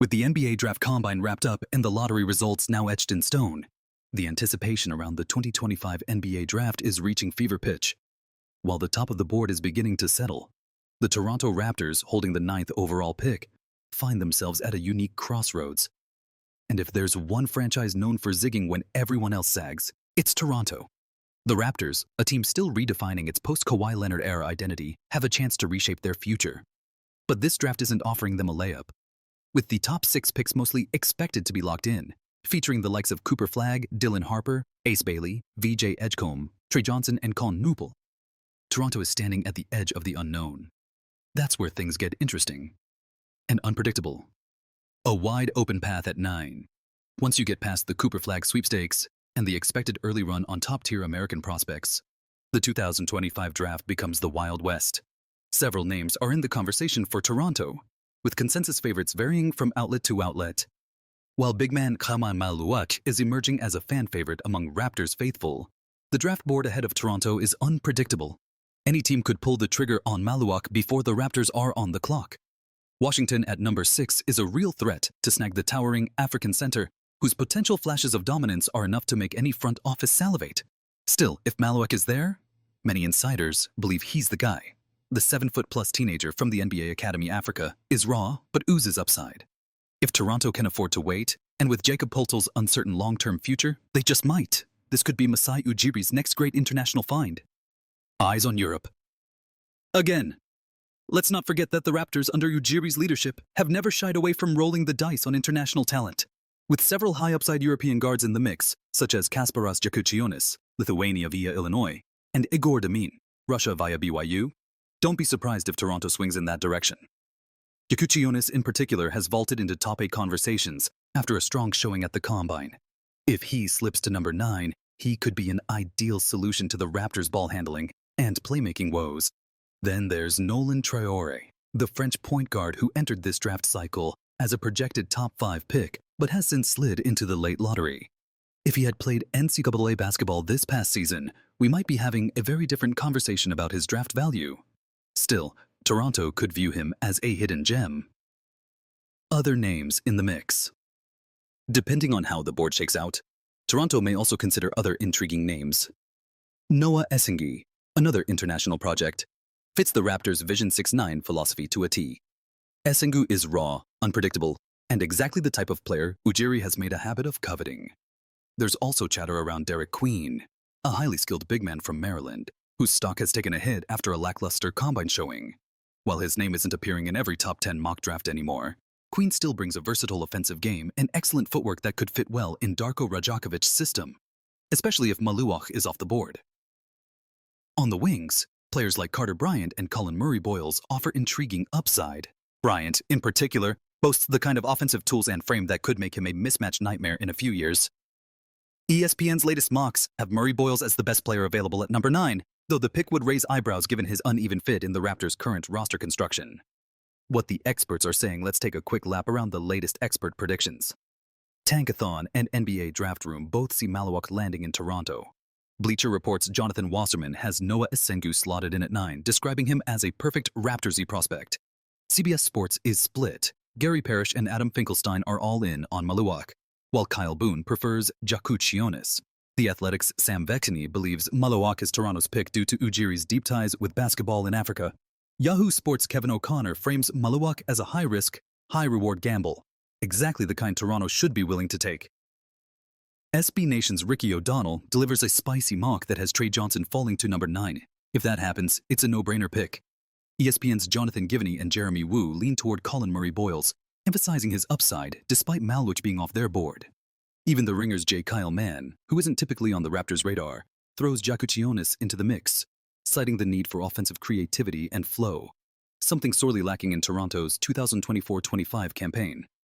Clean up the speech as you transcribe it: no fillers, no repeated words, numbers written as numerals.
With the NBA Draft Combine wrapped up and the lottery results now etched in stone, the anticipation around the 2025 NBA Draft is reaching fever pitch. While the top of the board is beginning to settle, the Toronto Raptors, holding the 9th overall pick, find themselves at a unique crossroads. And if there's one franchise known for zigging when everyone else sags, it's Toronto. The Raptors, a team still redefining its post-Kawhi Leonard era identity, have a chance to reshape their future. But this draft isn't offering them a layup. With the top 6 picks mostly expected to be locked in, featuring the likes of Flagg, Dylan Harper, Ace Bailey, VJ Edgecombe, Tre Johnson, and Khaman Maluach, Toronto is standing at the edge of the unknown. That's where things get interesting and unpredictable. A wide open path at 9. Once you get past the Flagg sweepstakes and the expected early run on top-tier American prospects, the 2025 draft becomes the Wild West. Several names are in the conversation for Toronto, with consensus favorites varying from outlet to outlet. While big man Khaman Maluach is emerging as a fan favorite among Raptors faithful, the draft board ahead of Toronto is unpredictable. Any team could pull the trigger on Maluach before the Raptors are on the clock. Washington at number 6 is a real threat to snag the towering African center, whose potential flashes of dominance are enough to make any front office salivate. Still, if Maluach is there, many insiders believe he's the guy. The 7-foot-plus teenager from the NBA Academy Africa is raw but oozes upside. If Toronto can afford to wait, and with Jakob Poeltl's uncertain long-term future, they just might. This could be Masai Ujiri's next great international find. Eyes on Europe. Again, let's not forget that the Raptors under Ujiri's leadership have never shied away from rolling the dice on international talent. With several high-upside European guards in the mix, such as Kasparas Jakucionis, Lithuania via Illinois, and Igor Damin, Russia via BYU, don't be surprised if Toronto swings in that direction. Jakucionis in particular has vaulted into top 8 conversations after a strong showing at the Combine. If he slips to number 9, he could be an ideal solution to the Raptors' ball handling and playmaking woes. Then there's Nolan Traore, the French point guard who entered this draft cycle as a projected top 5 pick, but has since slid into the late lottery. If he had played NCAA basketball this past season, we might be having a very different conversation about his draft value. Still, Toronto could view him as a hidden gem. Other names in the mix. Depending on how the board shakes out, Toronto may also consider other intriguing names. Noah Essengi, another international project, fits the Raptors' Vision 6-9 philosophy to a T. Essengu is raw, unpredictable, and exactly the type of player Ujiri has made a habit of coveting. There's also chatter around Derek Queen, a highly skilled big man from Maryland, whose stock has taken a hit after a lackluster Combine showing. While his name isn't appearing in every top 10 mock draft anymore, Queen still brings a versatile offensive game and excellent footwork that could fit well in Darko Rajakovic's system, especially if Maluach is off the board. On the wings, players like Carter Bryant and Colin Murray-Boyles offer intriguing upside. Bryant, in particular, boasts the kind of offensive tools and frame that could make him a mismatch nightmare in a few years. ESPN's latest mocks have Murray-Boyles as the best player available at number 9, though the pick would raise eyebrows given his uneven fit in the Raptors' current roster construction. What the experts are saying, let's take a quick lap around the latest expert predictions. Tankathon and NBA Draft Room both see Maluach landing in Toronto. Bleacher Report's Jonathan Wasserman has Noah Essengu slotted in at 9, describing him as a perfect Raptors-y prospect. CBS Sports is split. Gary Parrish and Adam Finkelstein are all in on Maluach, while Kyle Boone prefers Jakucionis. The Athletic's Sam Vectini believes Maluach is Toronto's pick due to Ujiri's deep ties with basketball in Africa. Yahoo Sports' Kevin O'Connor frames Maluach as a high-risk, high-reward gamble, exactly the kind Toronto should be willing to take. SB Nation's Ricky O'Donnell delivers a spicy mock that has Tre Johnson falling to number 9. If that happens, it's a no-brainer pick. ESPN's Jonathan Givney and Jeremy Wu lean toward Colin Murray-Boyles, emphasizing his upside despite Maluach being off their board. Even the Ringer's J. Kyle Mann, who isn't typically on the Raptors' radar, throws Jakucionis into the mix, citing the need for offensive creativity and flow, something sorely lacking in Toronto's 2024-25 campaign.